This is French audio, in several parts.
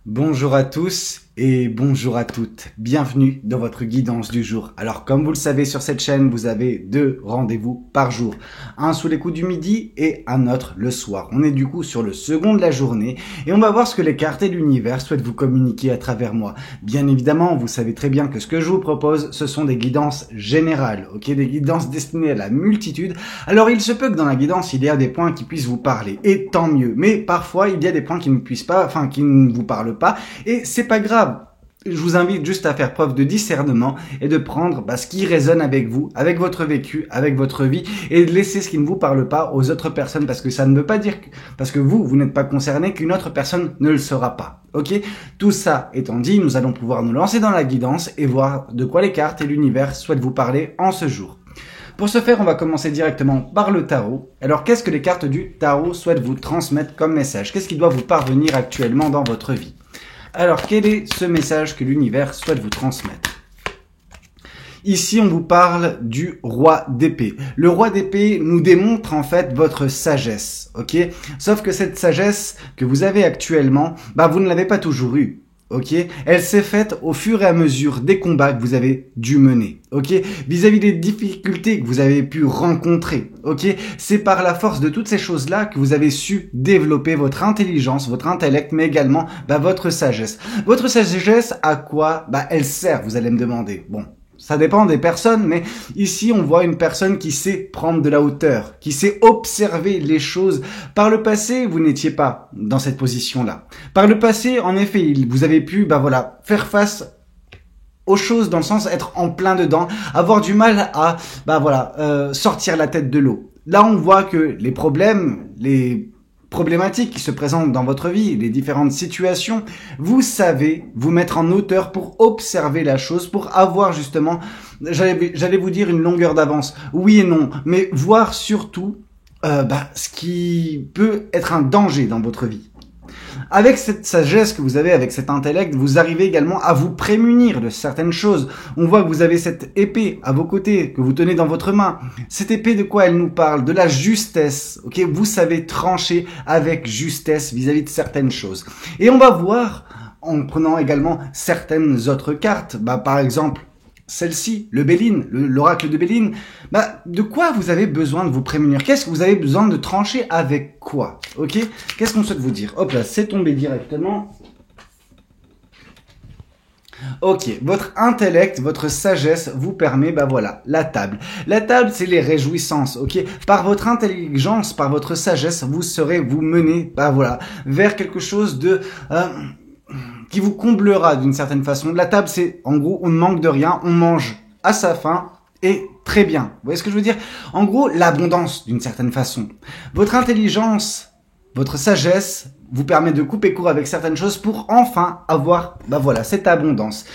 Bonjour à tous et bonjour à toutes. Bienvenue dans votre guidance du jour. Alors comme vous le savez sur cette chaîne, vous avez 2 rendez-vous par jour. Un sous les coups du midi et un autre le soir. On est du coup sur le second de la journée et on va voir ce que les cartes et l'univers souhaitent vous communiquer à travers moi. Bien évidemment, vous savez très bien que ce que je vous propose, ce sont des guidances générales, ok, des guidances destinées à la multitude. Alors il se peut que dans la guidance, il y a des points qui puissent vous parler et tant mieux. Mais parfois, il y a des points qui ne puissent pas, qui ne vous parlent pas et c'est pas grave. Je vous invite juste à faire preuve de discernement et de prendre ce qui résonne avec vous, avec votre vécu, avec votre vie et de laisser ce qui ne vous parle pas aux autres personnes parce que ça ne veut pas dire parce que vous n'êtes pas concerné qu'une autre personne ne le sera pas. Ok? Tout ça étant dit, nous allons pouvoir nous lancer dans la guidance et voir de quoi les cartes et l'univers souhaitent vous parler en ce jour. Pour ce faire, on va commencer directement par le tarot. Alors, qu'est-ce que les cartes du tarot souhaitent vous transmettre comme message? Qu'est-ce qui doit vous parvenir actuellement dans votre vie? Alors, quel est ce message que l'univers souhaite vous transmettre? Ici, on vous parle du roi d'épée. Le roi d'épée nous démontre en fait votre sagesse, ok? Sauf que cette sagesse que vous avez actuellement, vous ne l'avez pas toujours eue. Ok, elle s'est faite au fur et à mesure des combats que vous avez dû mener. Ok, vis-à-vis des difficultés que vous avez pu rencontrer. Ok, c'est par la force de toutes ces choses-là que vous avez su développer votre intelligence, votre intellect, mais également votre sagesse. Votre sagesse, à quoi elle sert? Vous allez me demander. Bon. Ça dépend des personnes, mais ici, on voit une personne qui sait prendre de la hauteur, qui sait observer les choses. Par le passé, vous n'étiez pas dans cette position-là. Par le passé, en effet, vous avez pu, faire face aux choses dans le sens être en plein dedans, avoir du mal à, sortir la tête de l'eau. Là, on voit que les problèmes, les problématiques qui se présentent dans votre vie, les différentes situations, vous savez vous mettre en hauteur pour observer la chose, pour avoir justement, j'allais vous dire une longueur d'avance. Oui et non, mais voir surtout ce qui peut être un danger dans votre vie. Avec cette sagesse que vous avez, avec cet intellect, vous arrivez également à vous prémunir de certaines choses. On voit que vous avez cette épée à vos côtés, que vous tenez dans votre main. Cette épée, de quoi elle nous parle? De la justesse. Ok, vous savez trancher avec justesse vis-à-vis de certaines choses. Et on va voir, en prenant également certaines autres cartes, par exemple, celle-ci, le Béline, l'oracle de Béline, de quoi vous avez besoin de vous prémunir? Qu'est-ce que vous avez besoin de trancher avec quoi? Ok? Qu'est-ce qu'on souhaite vous dire? Hop là, c'est tombé directement. Ok, votre intellect, votre sagesse vous permet, la table. La table, c'est les réjouissances, ok? Par votre intelligence, par votre sagesse, vous serez vous mener, vers quelque chose de... qui vous comblera d'une certaine façon. La table, c'est, en gros, on ne manque de rien, on mange à sa faim et très bien. Vous voyez ce que je veux dire? En gros, l'abondance d'une certaine façon. Votre intelligence, votre sagesse vous permet de couper court avec certaines choses pour enfin avoir, cette abondance.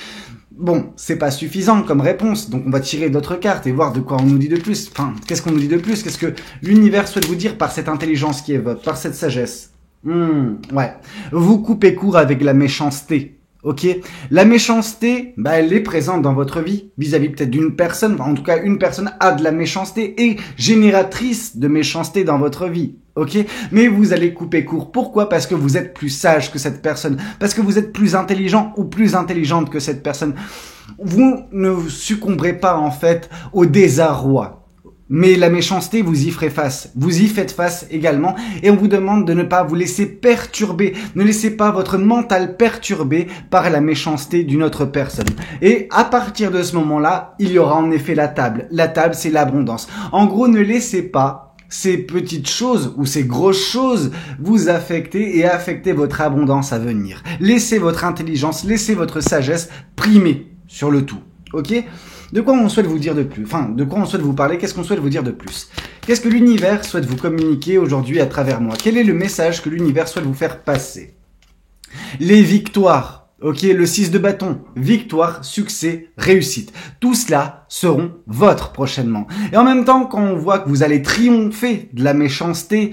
Bon, c'est pas suffisant comme réponse, donc on va tirer d'autres cartes et voir de quoi on nous dit de plus. Enfin, qu'est-ce qu'on nous dit de plus? Qu'est-ce que l'univers souhaite vous dire par cette intelligence qui est votre, par cette sagesse? Ouais. Vous coupez court avec la méchanceté. Ok? La méchanceté, elle est présente dans votre vie, vis-à-vis peut-être d'une personne, en tout cas une personne a de la méchanceté et génératrice de méchanceté dans votre vie. Ok? Mais vous allez couper court. Pourquoi? Parce que vous êtes plus sage que cette personne. Parce que vous êtes plus intelligent ou plus intelligente que cette personne. Vous ne succomberez pas, en fait, au désarroi. Mais la méchanceté, vous y ferez face. Vous y faites face également. Et on vous demande de ne pas vous laisser perturber. Ne laissez pas votre mental perturber par la méchanceté d'une autre personne. Et à partir de ce moment-là, il y aura en effet la table. La table, c'est l'abondance. En gros, ne laissez pas ces petites choses ou ces grosses choses vous affecter et affecter votre abondance à venir. Laissez votre intelligence, laissez votre sagesse primer sur le tout. Ok? De quoi on souhaite vous dire de plus? Enfin, de quoi on souhaite vous parler? Qu'est-ce qu'on souhaite vous dire de plus? Qu'est-ce que l'univers souhaite vous communiquer aujourd'hui à travers moi? Quel est le message que l'univers souhaite vous faire passer? Les victoires. Ok, le 6 de bâton, victoire, succès, réussite. Tout cela seront votre prochainement. Et en même temps, quand on voit que vous allez triompher de la méchanceté,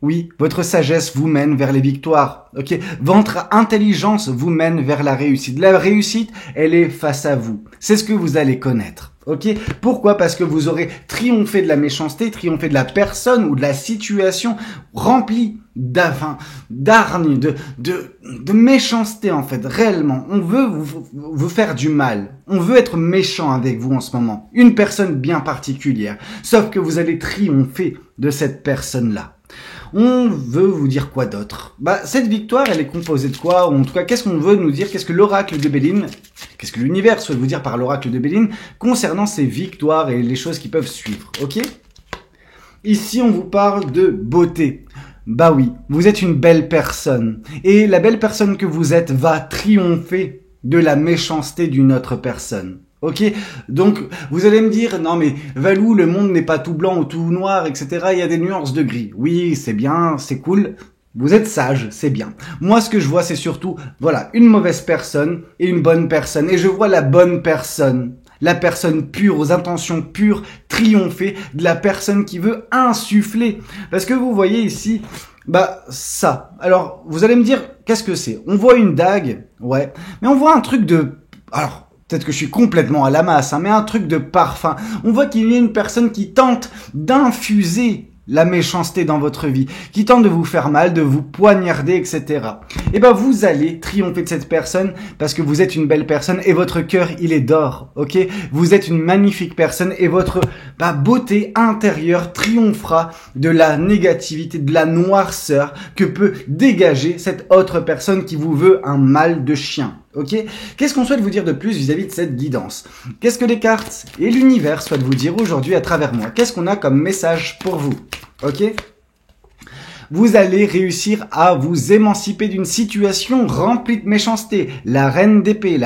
oui, votre sagesse vous mène vers les victoires. Ok, votre intelligence vous mène vers la réussite. La réussite, elle est face à vous. C'est ce que vous allez connaître. Ok, pourquoi? Parce que vous aurez triomphé de la méchanceté, triomphé de la personne ou de la situation remplie d'hargne, de méchanceté en fait, réellement. On veut vous faire du mal. On veut être méchant avec vous en ce moment. Une personne bien particulière. Sauf que vous allez triompher de cette personne-là. On veut vous dire quoi d'autre? Cette victoire, elle est composée de quoi? Ou en tout cas, qu'est-ce qu'on veut nous dire? Qu'est-ce que l'oracle de Béline, qu'est-ce que l'univers souhaite vous dire par l'oracle de Béline concernant ces victoires et les choses qui peuvent suivre, ok? Ici, on vous parle de beauté. Bah oui, vous êtes une belle personne. Et la belle personne que vous êtes va triompher de la méchanceté d'une autre personne. Ok? Donc, vous allez me dire, non mais Valou, le monde n'est pas tout blanc ou tout noir, etc. Il y a des nuances de gris. Oui, c'est bien, c'est cool. Vous êtes sage, c'est bien. Moi, ce que je vois, c'est surtout, voilà, une mauvaise personne et une bonne personne. Et je vois la bonne personne. La personne pure, aux intentions pures, triompher de la personne qui veut insuffler. Parce que vous voyez ici, ça. Alors, vous allez me dire, qu'est-ce que c'est? On voit une dague, ouais. Mais on voit un truc de... Alors, peut-être que je suis complètement à la masse, mais un truc de parfum. On voit qu'il y a une personne qui tente d'infuser la méchanceté dans votre vie, qui tente de vous faire mal, de vous poignarder, etc. Et vous allez triompher de cette personne parce que vous êtes une belle personne et votre cœur, il est d'or, ok? Vous êtes une magnifique personne et votre beauté intérieure triomphera de la négativité, de la noirceur que peut dégager cette autre personne qui vous veut un mal de chien. Ok? Qu'est-ce qu'on souhaite vous dire de plus vis-à-vis de cette guidance? Qu'est-ce que les cartes et l'univers souhaitent vous dire aujourd'hui à travers moi? Qu'est-ce qu'on a comme message pour vous? Ok? Vous allez réussir à vous émanciper d'une situation remplie de méchanceté. La reine d'épée,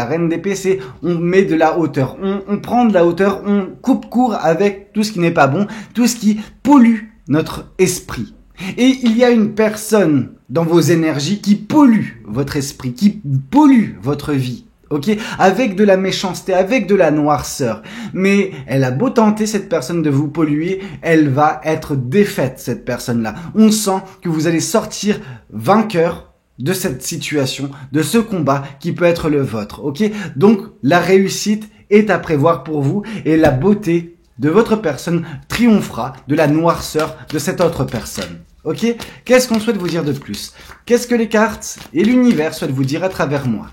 c'est on met de la hauteur, on prend de la hauteur, on coupe court avec tout ce qui n'est pas bon, tout ce qui pollue notre esprit. Et il y a une personne dans vos énergies qui pollue votre esprit, qui pollue votre vie, ok? Avec de la méchanceté, avec de la noirceur. Mais elle a beau tenter, cette personne, de vous polluer, elle va être défaite, cette personne-là. On sent que vous allez sortir vainqueur de cette situation, de ce combat qui peut être le vôtre, ok? Donc, la réussite est à prévoir pour vous et la beauté de votre personne triomphera de la noirceur de cette autre personne. Ok? Qu'est-ce qu'on souhaite vous dire de plus? Qu'est-ce que les cartes et l'univers souhaitent vous dire à travers moi?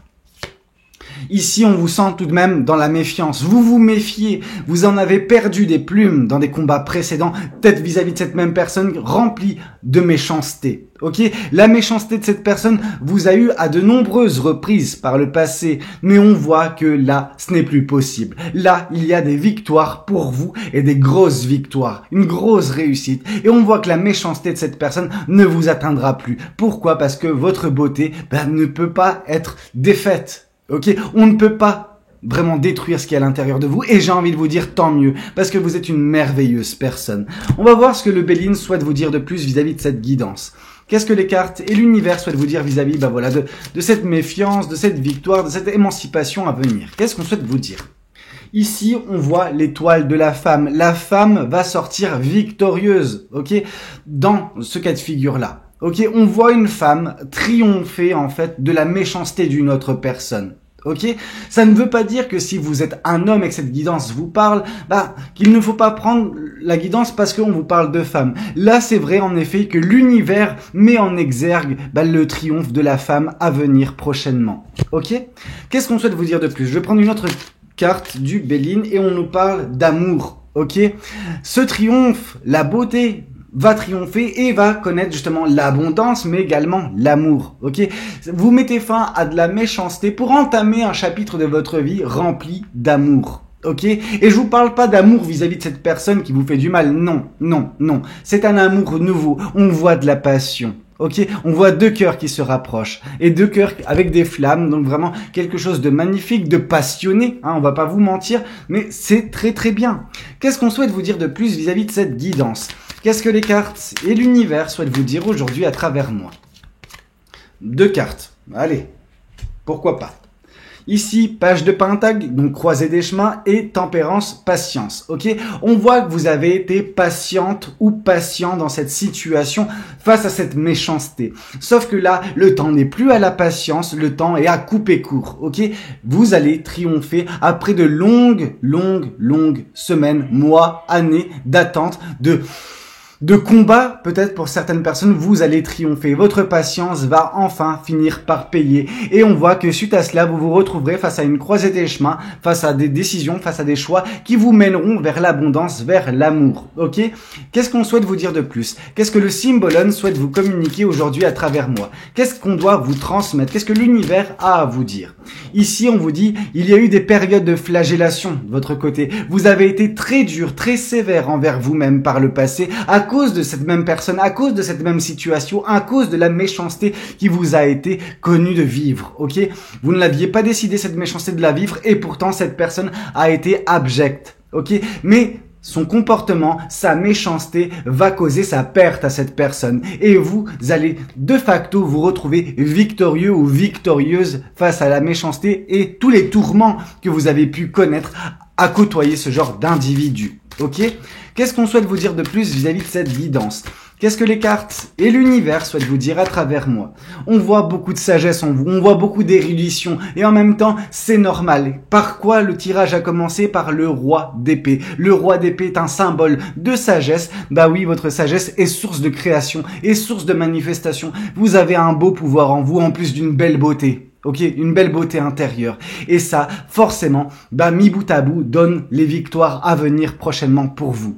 Ici, on vous sent tout de même dans la méfiance. Vous vous méfiez. Vous en avez perdu des plumes dans des combats précédents, peut-être vis-à-vis de cette même personne remplie de méchanceté. Ok? La méchanceté de cette personne vous a eu à de nombreuses reprises par le passé, mais on voit que là, ce n'est plus possible. Là, il y a des victoires pour vous et des grosses victoires, une grosse réussite. Et on voit que la méchanceté de cette personne ne vous atteindra plus. Pourquoi? Parce que votre beauté ne peut pas être défaite. Ok, on ne peut pas vraiment détruire ce qui est à l'intérieur de vous et j'ai envie de vous dire tant mieux parce que vous êtes une merveilleuse personne. On va voir ce que le Béline souhaite vous dire de plus vis-à-vis de cette guidance. Qu'est-ce que les cartes et l'univers souhaitent vous dire vis-à-vis de cette méfiance, de cette victoire, de cette émancipation à venir? Qu'est-ce qu'on souhaite vous dire? Ici, on voit l'étoile de la femme. La femme va sortir victorieuse, ok, dans ce cas de figure-là. Ok, on voit une femme triompher en fait de la méchanceté d'une autre personne. Ok, ça ne veut pas dire que si vous êtes un homme et que cette guidance vous parle, qu'il ne faut pas prendre la guidance parce qu'on vous parle de femme. Là, c'est vrai en effet que l'univers met en exergue le triomphe de la femme à venir prochainement. Ok, qu'est-ce qu'on souhaite vous dire de plus? Je vais prendre une autre carte du Béline et on nous parle d'amour. Ok, ce triomphe, la beauté va triompher et va connaître justement l'abondance mais également l'amour, ok? Vous mettez fin à de la méchanceté pour entamer un chapitre de votre vie rempli d'amour, ok? Et je vous parle pas d'amour vis-à-vis de cette personne qui vous fait du mal, non, non, non. C'est un amour nouveau, on voit de la passion. Ok, on voit deux cœurs qui se rapprochent et deux cœurs avec des flammes, donc vraiment quelque chose de magnifique, de passionné. On va pas vous mentir, mais c'est très très bien. Qu'est-ce qu'on souhaite vous dire de plus vis-à-vis de cette guidance? Qu'est-ce que les cartes et l'univers souhaitent vous dire aujourd'hui à travers moi? Deux cartes. Allez, pourquoi pas. Ici, page de Pentacle, donc croisée des chemins et tempérance, patience. Ok, on voit que vous avez été patiente ou patient dans cette situation face à cette méchanceté. Sauf que là, le temps n'est plus à la patience, le temps est à couper court. Ok, vous allez triompher après de longues semaines, mois, années d'attente, de combat, peut-être pour certaines personnes, vous allez triompher. Votre patience va enfin finir par payer. Et on voit que suite à cela, vous vous retrouverez face à une croisée des chemins, face à des décisions, face à des choix qui vous mèneront vers l'abondance, vers l'amour. Ok? Qu'est-ce qu'on souhaite vous dire de plus? Qu'est-ce que le Symbolon souhaite vous communiquer aujourd'hui à travers moi? Qu'est-ce qu'on doit vous transmettre? Qu'est-ce que l'univers a à vous dire? Ici, on vous dit, il y a eu des périodes de flagellation de votre côté. Vous avez été très dur, très sévère envers vous-même par le passé, à cause de cette même personne, à cause de cette même situation, à cause de la méchanceté qui vous a été connue de vivre, ok? Vous ne l'aviez pas décidé, cette méchanceté, de la vivre, et pourtant cette personne a été abjecte, ok? Mais son comportement, sa méchanceté va causer sa perte à cette personne. Et vous allez de facto vous retrouver victorieux ou victorieuse face à la méchanceté et tous les tourments que vous avez pu connaître à côtoyer ce genre d'individu. Ok? Qu'est-ce qu'on souhaite vous dire de plus vis-à-vis de cette guidance? Qu'est-ce que les cartes et l'univers souhaitent vous dire à travers moi? On voit beaucoup de sagesse en vous, on voit beaucoup d'érudition, et en même temps, c'est normal. Par quoi le tirage a commencé? Par le roi d'épée. Le roi d'épée est un symbole de sagesse. Bah oui, votre sagesse est source de création, est source de manifestation. Vous avez un beau pouvoir en vous, en plus d'une belle beauté. Ok, une belle beauté intérieure. Et ça, forcément, mis bout à bout, donne les victoires à venir prochainement pour vous.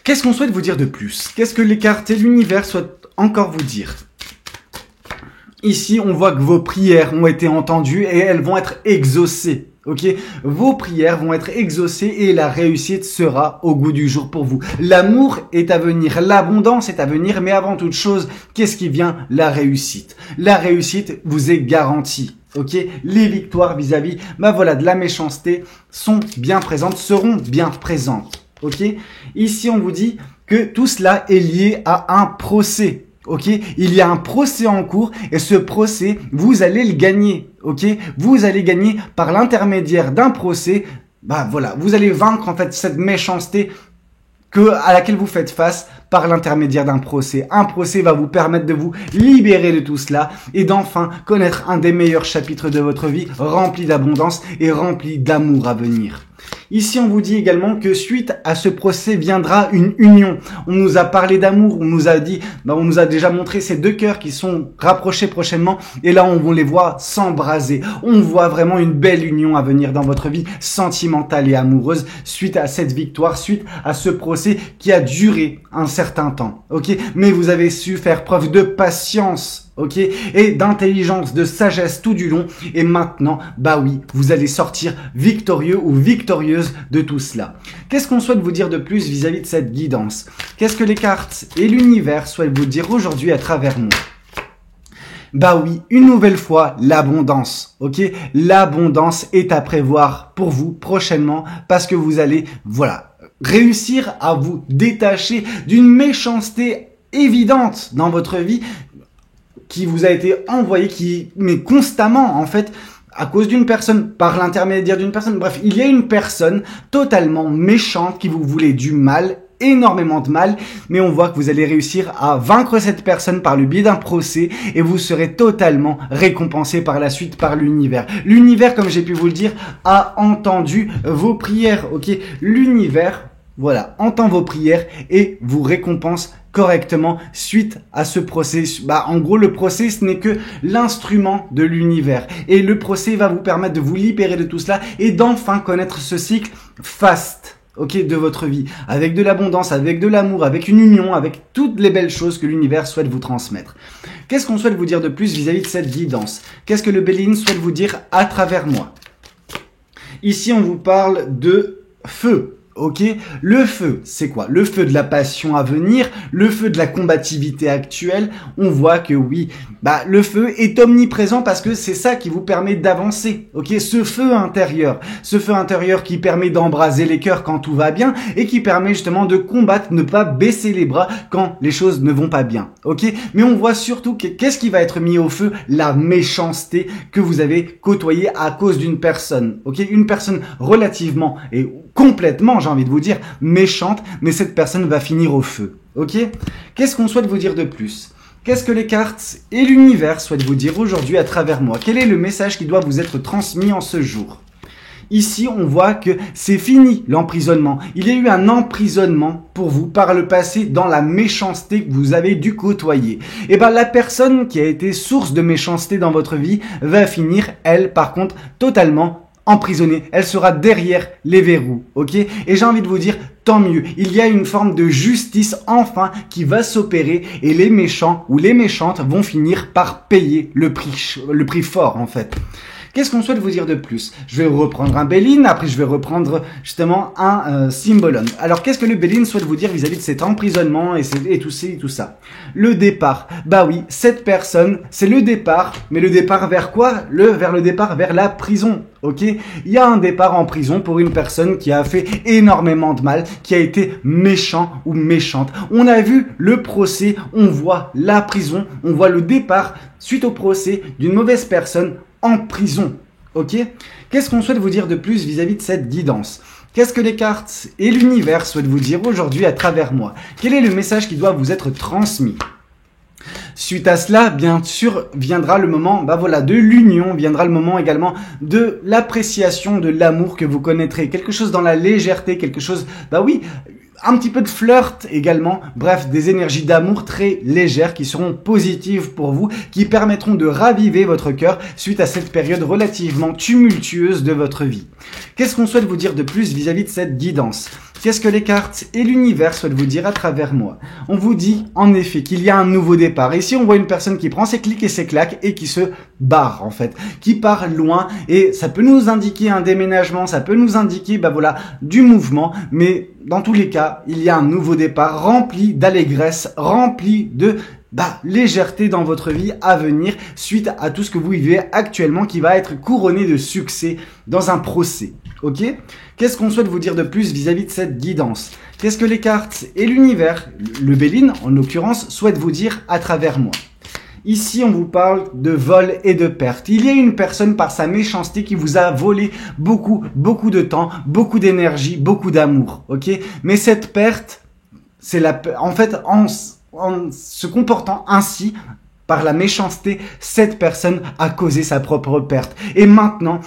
Qu'est-ce qu'on souhaite vous dire de plus? Qu'est-ce que les cartes et l'univers souhaitent encore vous dire? Ici, on voit que vos prières ont été entendues et elles vont être exaucées. Ok, vos prières vont être exaucées et la réussite sera au goût du jour pour vous. L'amour est à venir, l'abondance est à venir, mais avant toute chose, qu'est-ce qui vient? La réussite. La réussite vous est garantie. Ok, les victoires vis-à-vis, de la méchanceté sont bien présentes, seront bien présentes. Ok, ici on vous dit que tout cela est lié à un procès. Ok, il y a un procès en cours et ce procès, vous allez le gagner. Ok, vous allez gagner par l'intermédiaire d'un procès. Vous allez vaincre en fait cette méchanceté à laquelle vous faites face par l'intermédiaire d'un procès. Un procès va vous permettre de vous libérer de tout cela et d'enfin connaître un des meilleurs chapitres de votre vie, rempli d'abondance et rempli d'amour à venir. Ici, on vous dit également que suite à ce procès viendra une union. On nous a parlé d'amour, on nous a dit, on nous a déjà montré ces deux cœurs qui sont rapprochés prochainement. Et là, on les voit s'embraser. On voit vraiment une belle union à venir dans votre vie sentimentale et amoureuse suite à cette victoire, suite à ce procès qui a duré un certain temps. Ok, mais vous avez su faire preuve de patience. Ok, et d'intelligence, de sagesse tout du long. Et maintenant, vous allez sortir victorieux ou victorieuse de tout cela. Qu'est-ce qu'on souhaite vous dire de plus vis-à-vis de cette guidance? Qu'est-ce que les cartes et l'univers souhaitent vous dire aujourd'hui à travers moi? Une nouvelle fois, l'abondance, ok? L'abondance est à prévoir pour vous prochainement parce que vous allez, réussir à vous détacher d'une méchanceté évidente dans votre vie qui vous a été envoyée, mais constamment, en fait, à cause d'une personne, par l'intermédiaire d'une personne. Bref, il y a une personne totalement méchante qui vous voulait du mal, énormément de mal, mais on voit que vous allez réussir à vaincre cette personne par le biais d'un procès et vous serez totalement récompensé par la suite par l'univers. L'univers, comme j'ai pu vous le dire, a entendu vos prières, ok? L'univers, entend vos prières et vous récompense correctement suite à ce procès. En gros, le procès, ce n'est que l'instrument de l'univers. Et le procès va vous permettre de vous libérer de tout cela et d'enfin connaître ce cycle faste, de votre vie. Avec de l'abondance, avec de l'amour, avec une union, avec toutes les belles choses que l'univers souhaite vous transmettre. Qu'est-ce qu'on souhaite vous dire de plus vis-à-vis de cette guidance? Qu'est-ce que le Béline souhaite vous dire à travers moi? Ici, on vous parle de feu. Ok, le feu, c'est quoi? Le feu de la passion à venir, le feu de la combativité actuelle. On voit que oui, le feu est omniprésent parce que c'est ça qui vous permet d'avancer. Ok, ce feu intérieur qui permet d'embraser les cœurs quand tout va bien et qui permet justement de combattre, ne pas baisser les bras quand les choses ne vont pas bien. Ok, mais on voit surtout qu'est-ce qui va être mis au feu? La méchanceté que vous avez côtoyée à cause d'une personne. Ok, une personne relativement et complètement, j'ai envie de vous dire, méchante, mais cette personne va finir au feu. Ok? Qu'est-ce qu'on souhaite vous dire de plus? Qu'est-ce que les cartes et l'univers souhaitent vous dire aujourd'hui à travers moi? Quel est le message qui doit vous être transmis en ce jour? Ici, on voit que c'est fini l'emprisonnement. Il y a eu un emprisonnement pour vous par le passé dans la méchanceté que vous avez dû côtoyer. Et ben la personne qui a été source de méchanceté dans votre vie va finir, elle, par contre, totalement emprisonnée. Elle sera derrière les verrous, ok? Et j'ai envie de vous dire, tant mieux. Il y a une forme de justice enfin qui va s'opérer et les méchants ou les méchantes vont finir par payer le prix fort en fait. Qu'est-ce qu'on souhaite vous dire de plus? Je vais reprendre un Béline, après je vais reprendre justement un Symbolon. Alors qu'est-ce que le Béline souhaite vous dire vis-à-vis de cet emprisonnement et tout ça? Le départ. Bah oui, cette personne, c'est le départ, mais le départ vers quoi? Vers le départ vers la prison. Ok? Il y a un départ en prison pour une personne qui a fait énormément de mal, qui a été méchant ou méchante. On a vu le procès, on voit la prison, on voit le départ suite au procès d'une mauvaise personne en prison, ok? Qu'est-ce qu'on souhaite vous dire de plus vis-à-vis de cette guidance? Qu'est-ce que les cartes et l'univers souhaitent vous dire aujourd'hui à travers moi? Quel est le message qui doit vous être transmis? Suite à cela, bien sûr, viendra le moment, de l'union, viendra le moment également de l'appréciation de l'amour que vous connaîtrez. Quelque chose dans la légèreté, quelque chose, un petit peu de flirt également, bref, des énergies d'amour très légères qui seront positives pour vous, qui permettront de raviver votre cœur suite à cette période relativement tumultueuse de votre vie. Qu'est-ce qu'on souhaite vous dire de plus vis-à-vis de cette guidance? Qu'est-ce que les cartes et l'univers souhaitent vous dire à travers moi? On vous dit en effet qu'il y a un nouveau départ. Ici, on voit une personne qui prend ses clics et ses claques et qui se barre en fait, qui part loin et ça peut nous indiquer un déménagement, ça peut nous indiquer du mouvement, mais dans tous les cas, il y a un nouveau départ rempli d'allégresse, rempli de légèreté dans votre vie à venir suite à tout ce que vous vivez actuellement qui va être couronné de succès dans un procès. Ok? Qu'est-ce qu'on souhaite vous dire de plus vis-à-vis de cette guidance? Qu'est-ce que les cartes et l'univers, le Béline en l'occurrence, souhaitent vous dire à travers moi? Ici, on vous parle de vol et de perte. Il y a une personne par sa méchanceté qui vous a volé beaucoup de temps, beaucoup d'énergie, beaucoup d'amour. Ok? Mais cette perte, c'est en se comportant ainsi, par la méchanceté, cette personne a causé sa propre perte. Et maintenant,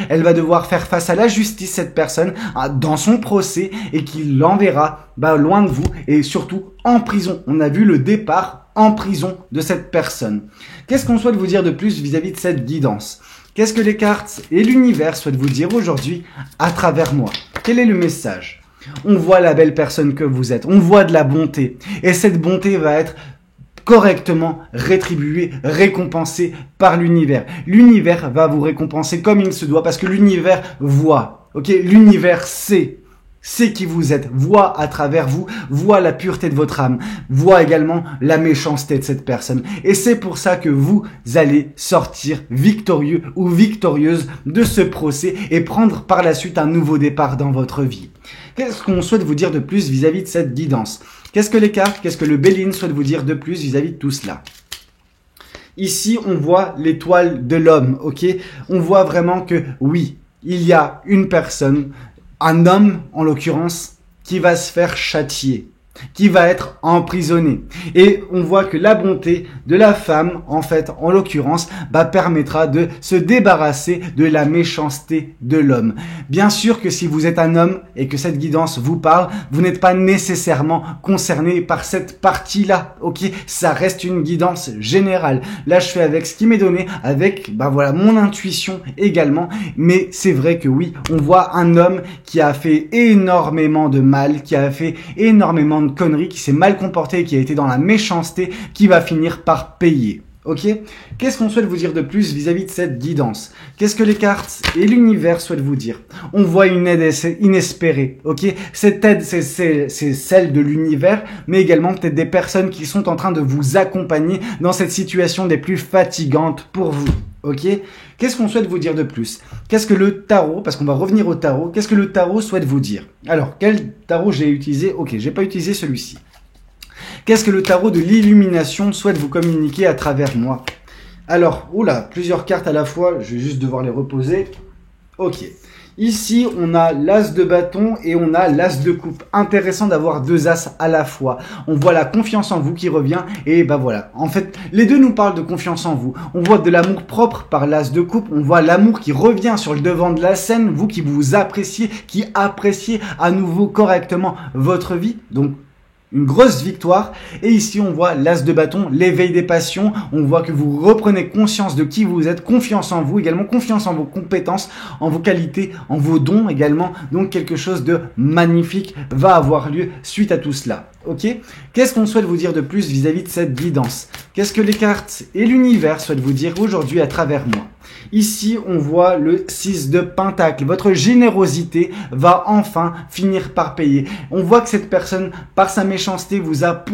elle va devoir faire face à la justice, cette personne, dans son procès, et qu'il l'enverra loin de vous, et surtout en prison. On a vu le départ en prison de cette personne. Qu'est-ce qu'on souhaite vous dire de plus vis-à-vis de cette guidance? Qu'est-ce que les cartes et l'univers souhaitent vous dire aujourd'hui à travers moi? Quel est le message? On voit la belle personne que vous êtes, on voit de la bonté, et cette bonté va être correctement rétribué, récompensé par l'univers. L'univers va vous récompenser comme il se doit parce que l'univers voit. Ok, l'univers sait qui vous êtes, voit à travers vous, voit la pureté de votre âme, voit également la méchanceté de cette personne. Et c'est pour ça que vous allez sortir victorieux ou victorieuse de ce procès et prendre par la suite un nouveau départ dans votre vie. Qu'est-ce qu'on souhaite vous dire de plus vis-à-vis de cette guidance? Qu'est-ce que les cartes, qu'est-ce que le Béline souhaite vous dire de plus vis-à-vis de tout cela? Ici, on voit l'étoile de l'homme, ok? On voit vraiment que, oui, il y a une personne, un homme en l'occurrence, qui va se faire châtier, qui va être emprisonné. Et on voit que la bonté de la femme, en fait, en l'occurrence, permettra de se débarrasser de la méchanceté de l'homme. Bien sûr que si vous êtes un homme et que cette guidance vous parle, vous n'êtes pas nécessairement concerné par cette partie-là, ok? Ça reste une guidance générale. Là, je fais avec ce qui m'est donné, avec, mon intuition également. Mais c'est vrai que oui, on voit un homme qui a fait énormément de mal, qui a fait énormément de conneries, qui s'est mal comporté, qui a été dans la méchanceté, qui va finir par payer. Ok? Qu'est-ce qu'on souhaite vous dire de plus vis-à-vis de cette guidance? Qu'est-ce que les cartes et l'univers souhaitent vous dire? On voit une aide inespérée. Ok? Cette aide, c'est celle de l'univers, mais également peut-être des personnes qui sont en train de vous accompagner dans cette situation des plus fatigantes pour vous. Ok? Qu'est-ce qu'on souhaite vous dire de plus? Qu'est-ce que le tarot, parce qu'on va revenir au tarot, qu'est-ce que le tarot souhaite vous dire? Alors, quel tarot j'ai utilisé? Ok, j'ai pas utilisé celui-ci. Qu'est-ce que le tarot de l'illumination souhaite vous communiquer à travers moi? Alors, plusieurs cartes à la fois, je vais juste devoir les reposer. Ok. Ici, on a l'as de bâton et on a l'as de coupe. Intéressant d'avoir deux as à la fois. On voit la confiance en vous qui revient et bah voilà. En fait, les deux nous parlent de confiance en vous. On voit de l'amour propre par l'as de coupe. On voit l'amour qui revient sur le devant de la scène. Vous qui vous appréciez, qui appréciez à nouveau correctement votre vie. Donc, une grosse victoire. Et ici, on voit l'as de bâton, l'éveil des passions. On voit que vous reprenez conscience de qui vous êtes, confiance en vous également, confiance en vos compétences, en vos qualités, en vos dons également. Donc, quelque chose de magnifique va avoir lieu suite à tout cela. Ok? Qu'est-ce qu'on souhaite vous dire de plus vis-à-vis de cette guidance? Qu'est-ce que les cartes et l'univers souhaitent vous dire aujourd'hui à travers moi? Ici, on voit le 6 de Pentacle. Votre générosité va enfin finir par payer. On voit que cette personne, par sa méchanceté, vous a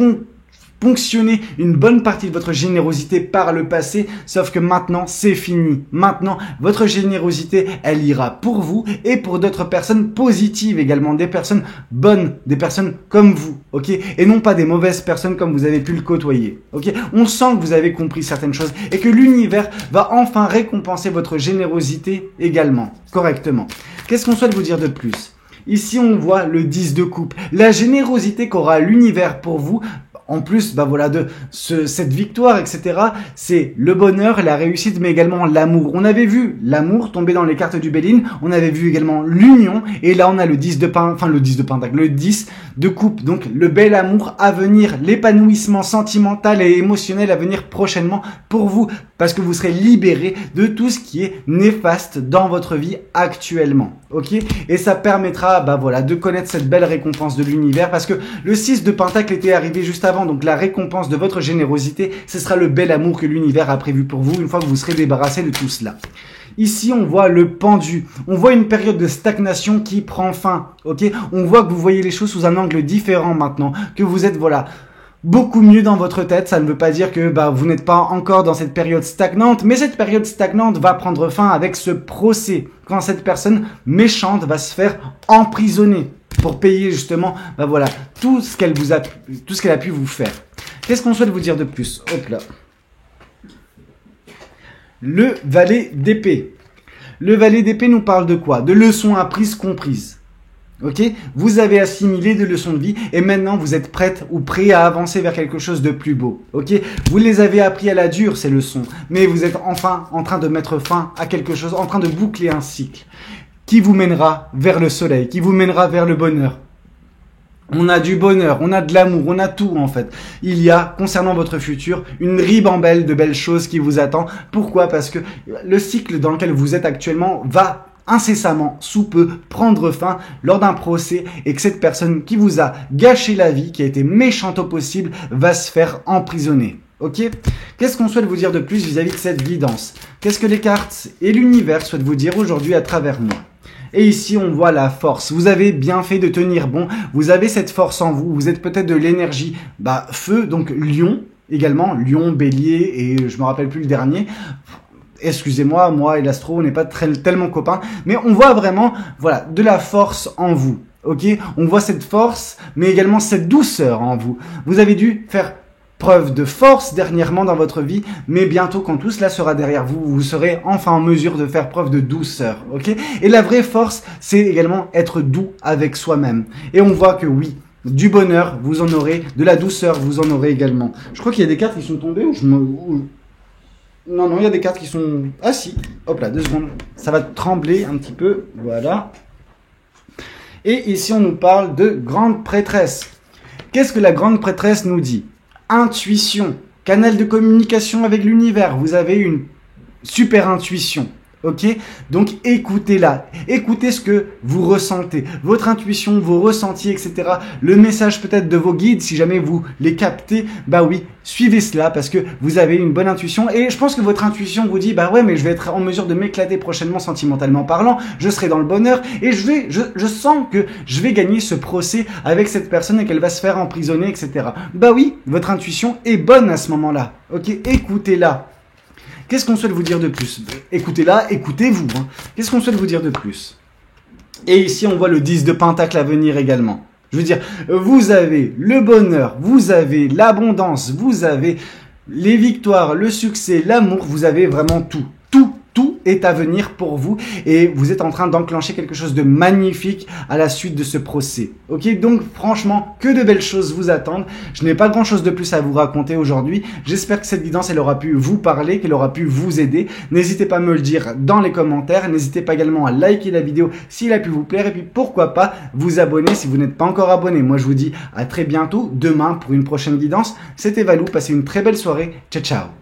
ponctionné une bonne partie de votre générosité par le passé, sauf que maintenant, c'est fini. Maintenant, votre générosité, elle ira pour vous et pour d'autres personnes positives également, des personnes bonnes, des personnes comme vous, ok? Et non pas des mauvaises personnes comme vous avez pu le côtoyer, ok? On sent que vous avez compris certaines choses et que l'univers va enfin récompenser votre générosité également, correctement. Qu'est-ce qu'on souhaite vous dire de plus? Ici, on voit le 10 de coupe. La générosité qu'aura l'univers pour vous, en plus, bah voilà, de cette victoire, etc. C'est le bonheur, la réussite, mais également l'amour. On avait vu l'amour tomber dans les cartes du Béline. On avait vu également l'union. Et là, on a le 10 de pentacle, le 10 de coupe. Donc, le bel amour à venir, l'épanouissement sentimental et émotionnel à venir prochainement pour vous. Parce que vous serez libéré de tout ce qui est néfaste dans votre vie actuellement. Ok? Et ça permettra, bah voilà, de connaître cette belle récompense de l'univers. Parce que le 6 de pentacle était arrivé juste avant. Donc la récompense de votre générosité, ce sera le bel amour que l'univers a prévu pour vous une fois que vous serez débarrassé de tout cela. Ici, on voit le pendu. On voit une période de stagnation qui prend fin. Ok? On voit que vous voyez les choses sous un angle différent maintenant. Que vous êtes, voilà, beaucoup mieux dans votre tête. Ça ne veut pas dire que vous n'êtes pas encore dans cette période stagnante, mais cette période stagnante va prendre fin avec ce procès. Quand cette personne méchante va se faire emprisonner pour payer justement, voilà, tout ce qu'elle a pu vous faire. Qu'est-ce qu'on souhaite vous dire de plus? Hop là. Le valet d'épée. Le valet d'épée nous parle de quoi? De leçons apprises, comprises. Ok? Vous avez assimilé des leçons de vie et maintenant vous êtes prête ou prêt à avancer vers quelque chose de plus beau. Ok? Vous les avez appris à la dure, ces leçons, mais vous êtes enfin en train de mettre fin à quelque chose, en train de boucler un cycle qui vous mènera vers le soleil, qui vous mènera vers le bonheur. On a du bonheur, on a de l'amour, on a tout en fait. Il y a, concernant votre futur, une ribambelle de belles choses qui vous attend. Pourquoi? Parce que le cycle dans lequel vous êtes actuellement va incessamment, sous peu, prendre fin lors d'un procès et que cette personne qui vous a gâché la vie, qui a été méchante au possible, va se faire emprisonner. Ok? Qu'est-ce qu'on souhaite vous dire de plus vis-à-vis de cette guidance? Qu'est-ce que les cartes et l'univers souhaitent vous dire aujourd'hui à travers moi? Et ici, on voit la force. Vous avez bien fait de tenir bon. Vous avez cette force en vous. Vous êtes peut-être de l'énergie feu, donc lion également. Lion, bélier et je me rappelle plus le dernier. Excusez-moi, moi et l'astro, on n'est pas tellement copains. Mais on voit vraiment, voilà, de la force en vous. Ok? On voit cette force, mais également cette douceur en vous. Vous avez dû faire preuve de force dernièrement dans votre vie, mais bientôt quand tout cela sera derrière vous, vous serez enfin en mesure de faire preuve de douceur, ok? Et la vraie force, c'est également être doux avec soi-même. Et on voit que oui, du bonheur, vous en aurez, de la douceur, vous en aurez également. Je crois qu'il y a des cartes qui sont tombées Non, il y a des cartes qui sont... Ah si, hop là, 2 secondes. Ça va trembler un petit peu, voilà. Et ici, on nous parle de grande prêtresse. Qu'est-ce que la grande prêtresse nous dit? Intuition, canal de communication avec l'univers. Vous avez une super intuition. Ok? Donc écoutez-la. Écoutez ce que vous ressentez. Votre intuition, vos ressentis, etc. Le message peut-être de vos guides, si jamais vous les captez, oui, suivez cela parce que vous avez une bonne intuition. Et je pense que votre intuition vous dit, ouais, mais je vais être en mesure de m'éclater prochainement sentimentalement parlant. Je serai dans le bonheur et je sens que je vais gagner ce procès avec cette personne et qu'elle va se faire emprisonner, etc. Oui, votre intuition est bonne à ce moment-là. Ok? Écoutez-la. Qu'est-ce qu'on souhaite vous dire de plus? Écoutez-la, écoutez-vous. Qu'est-ce qu'on souhaite vous dire de plus? Et ici, on voit le 10 de pentacle à venir également. Je veux dire, vous avez le bonheur, vous avez l'abondance, vous avez les victoires, le succès, l'amour, vous avez vraiment tout. Tout est à venir pour vous et vous êtes en train d'enclencher quelque chose de magnifique à la suite de ce procès. Ok, donc franchement, que de belles choses vous attendent. Je n'ai pas grand chose de plus à vous raconter aujourd'hui. J'espère que cette guidance, elle aura pu vous parler, qu'elle aura pu vous aider. N'hésitez pas à me le dire dans les commentaires. N'hésitez pas également à liker la vidéo s'il a pu vous plaire et puis pourquoi pas vous abonner si vous n'êtes pas encore abonné. Moi, je vous dis à très bientôt, demain pour une prochaine guidance. C'était Valou, passez une très belle soirée. Ciao, ciao.